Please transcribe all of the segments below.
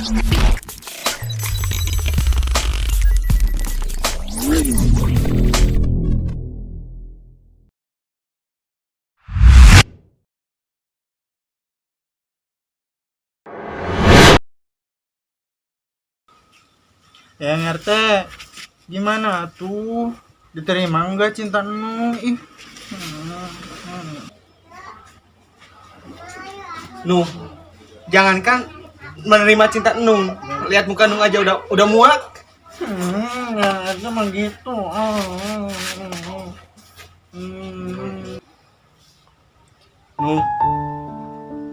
Yang RT, gimana tuh? Diterima enggak cinta Nung? Nuh, jangankan menerima cinta Nung, lihat muka Nung aja udah muak. Yang RT emang gitu.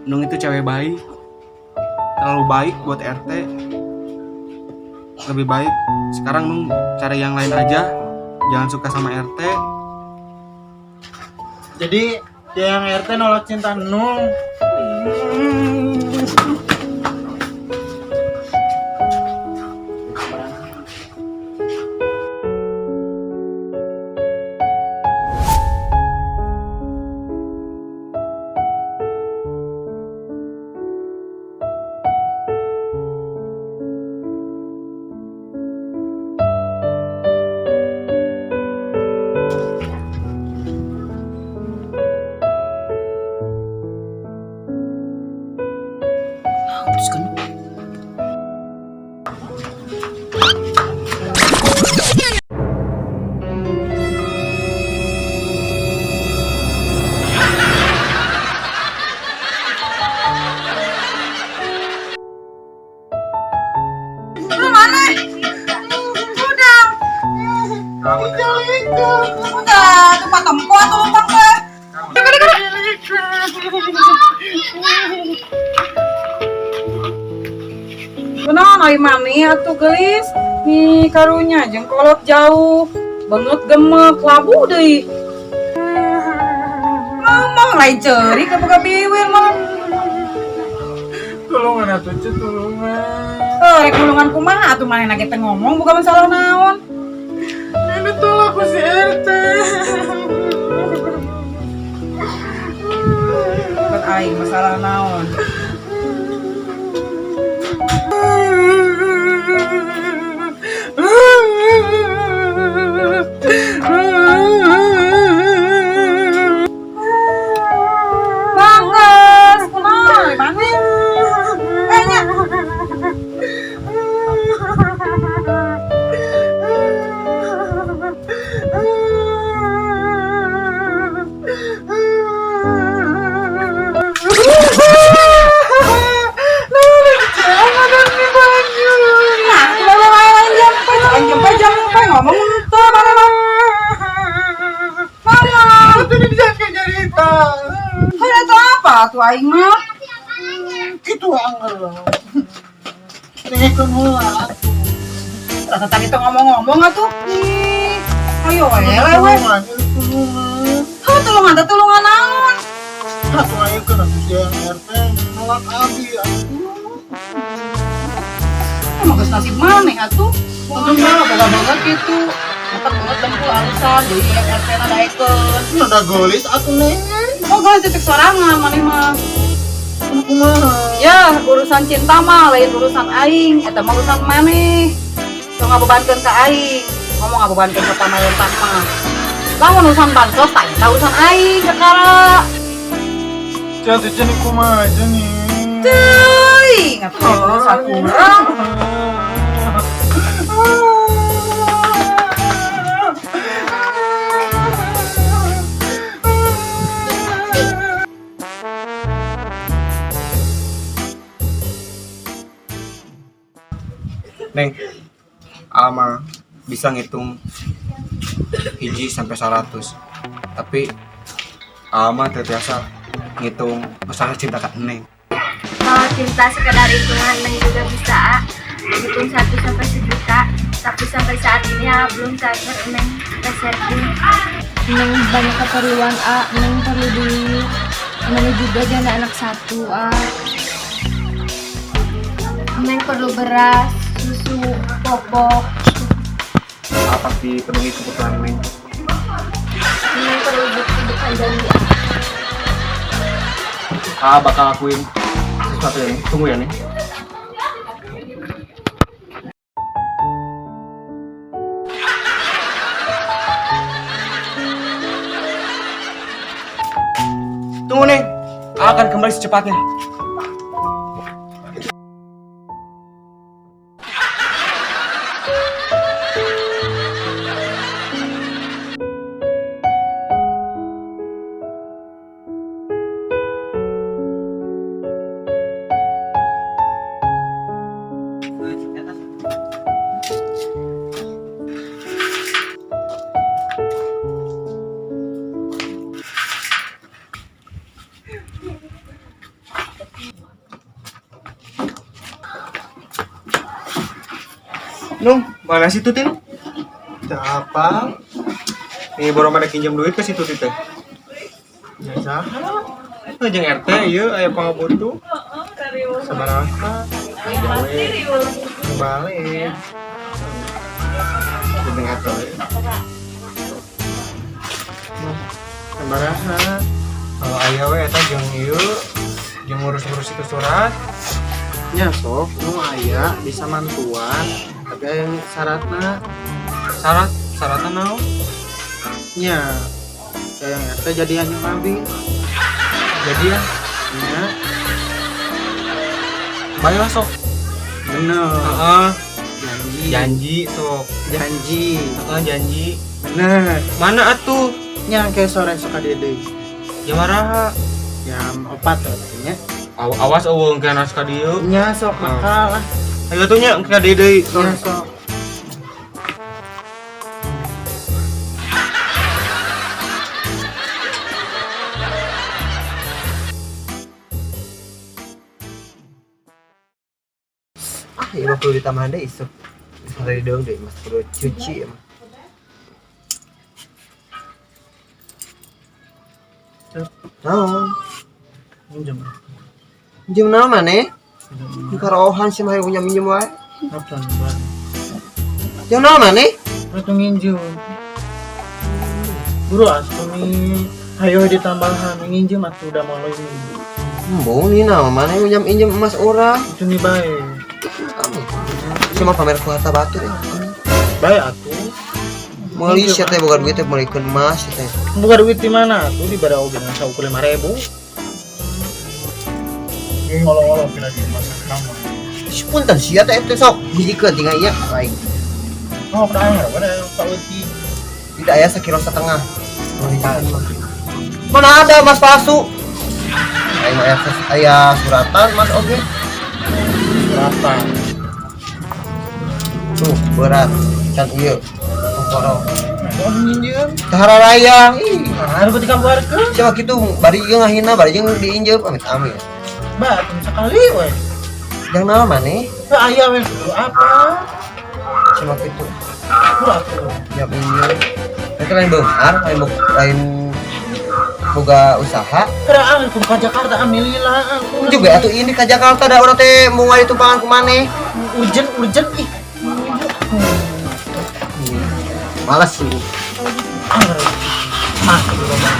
Nung itu cewek baik, terlalu baik buat RT. Lebih baik sekarang Nung cari yang lain aja, jangan suka sama RT. Jadi yang RT nolak cinta Nung. Udah, tempat tempo atau lubang ke? Benar, ay mami atuh gelis. Nih karunya jengkolot jauh. Banget gemek labu deui. Ngomong lain ceuri ke buka biwir mah. Tolongan atuh, tolongan. Rek mulungan kumaha atuh manehna ge teh ngomong bukan masalah naon. Ini tolak ku si RT. Bukan aing masalah naon. Bagus, kumaha mana? Nya. Ngomong tuh mana mah? Mama, Itu dia kayak cerita. ada tuh apa tuh aing mah? Gitu anggar. Ini kan heula. Rasa tadi tuh ngomong-ngomong atuh. Ayo lewe. Tulungan teh tulungan naon? Atuh aya kan atuh si RT nolak abi. Emang geus nasib maneh atuh? Untungnya boga banget gitu. Mantap banget dempul alusan jadi RT na daekeun. Ada gelis atuh neng. Oh, geus titik sorangan maneh mah. Kumaha? Ya, urusan cinta mah lain urusan aing, eta mah urusan maneh. Teu ngabebankeun ka aing. Ngomong ngabebankeun ka pamarentah mah. Lamun urusan bansos tah eta urusan aing kakara. Jatuh jenis kumaha aja nih. Teuy, ngatuh urusan urang. Neng, Alma bisa ngitung 1 sampai 100. Tapi Alma terbiasa ngitung masalah cinta Kak Neng. Kalau cinta sekedar hitungan Neng juga bisa hitung 1 sampai 1.000.000. Tapi sampai saat ini belum transfer Neng ke Sergi. Neng banyak keperluan Neng perlu duit. Neng juga janda anak 1 Neng perlu beras, susu, popok. Pasti penuhi kebutuhan Neng. Neng perlu bukti bukan janji Bakal lakuin sesuatu ya Neng. Tunggu ya Neng. kembali secepatnya. Nung, mana si Tutin? Tidak apa? Nih baru mana pinjam duit ke si Tutin teh. Ya saha? Jeung RT ieu aya pangabutuh. Sabaraha? Balik. Jeung RT. Sabaraha? Kalau aya we eta jeung ieu jeung ngurus-ngurus itu surat. Ya sok, nu aya bisa mantuan, tapi aya syaratna. Syaratna naon? Nya, saya teh jadian yang nabi. Jadi ya, Nya, baiklah sok. bener. Heeh, Janji. janji sok. Janji. Heeh, janji. Bener. Mana atuh? Nya ke sore suka dede. Jam baraha? Jam 4 katanya. Awas eueung kana ka dieu. Nya sok makalah. Ayo tuh nya ka deui. Nya sok. Iya mah perlu ditambahan deh isuk. Hari dong deh mas perlu cuci emang. Naon? Minjem. Minjem naon maneh? Di karohan sih mah punya minjem wae. Apa nih? Jeung naon maneh? Itu minjem. Buru nih. Ayo ditambahan minjem atuh udah mau lagi. Embung nih naon maneh minjem emas urang. Itu nih baik. Cuma pamer ku harta batur ya. Baik atuh. Meuli sia teh boga duit teh meulikeun emas teh. Buka duit di mana? Tuh di bara oge nang saukur 5.000. Ini ngolong-ngolong kira di masa kamu. Punten sia teh sok hijikeun tinggal ieu baik. Oh, kamu ada Pak Uti. Tidak aya sakilo setengah. Mana ada emas palsu? Aya suratan mas oge. Berapa? Tuh berat can ieu. Korong. Oh, minjem. Tahara raya. Ih, Nah, harus dikambarkeun. siapa kitu bari jeung ngahina bari jeung diinjeu amit-amit. Batum sekali we. Yang naon maneh? Teu aya we apa? Cuma kitu. Buru atuh. Siap injeu. Eta lain beunghar, lain boga usaha. Keraan kudu ka Jakarta amilila. Juga atuh ini ka Jakarta da urang teh mau ngali tumpangan ku maneh. Urgent ih. Malas sih. Mah, dulu mah.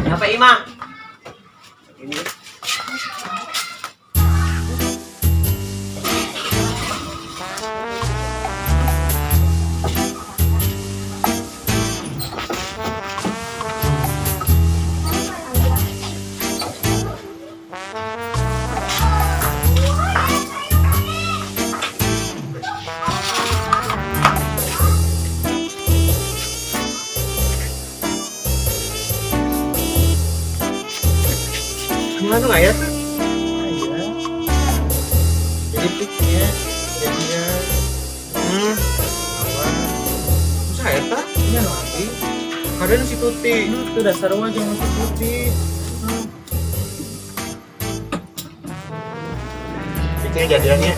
Apa Ima? Mana tuh aya tuh? Aya. Jadi pikir jadian Bisa eta? ini lagi. Kadang si Tuti. Itu dasar wajah masih putih. Pikirnya jadiannya.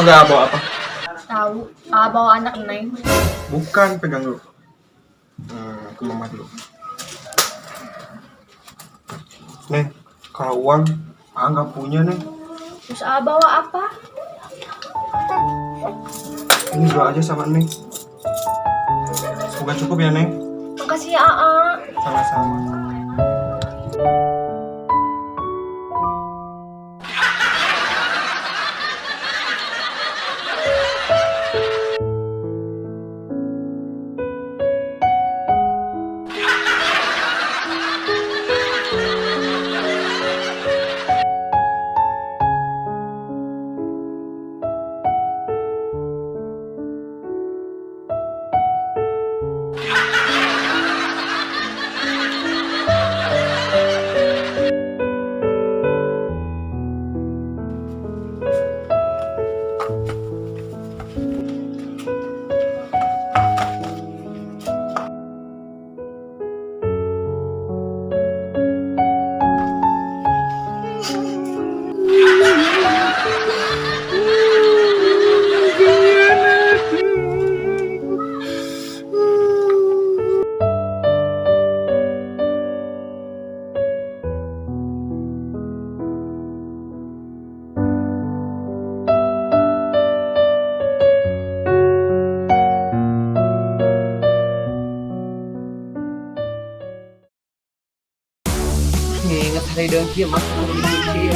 Tahu nggak bawa apa? Tahu, ah bawa anak Neng. Bukan, pegang dulu. Ke mama dulu. Neng, kalau uang nggak punya Neng. Terus ah bawa apa? Ini jual aja sama Neng. Semoga cukup ya Neng. Makasih ya Aa. Sama-sama. Ingat hari dengki mas kudu dicuci.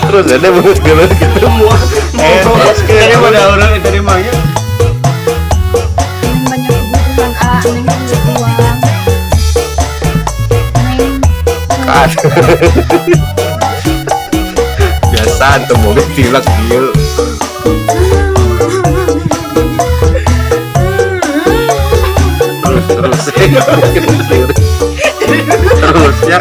Terus ada banget gitu semua. Kayaknya pada orang itu terimanya. Neng banyak kebutuhan Aa, Neng perlu uang. Neng Kan. Biasa tuh mobil tilak dia. Terus ya.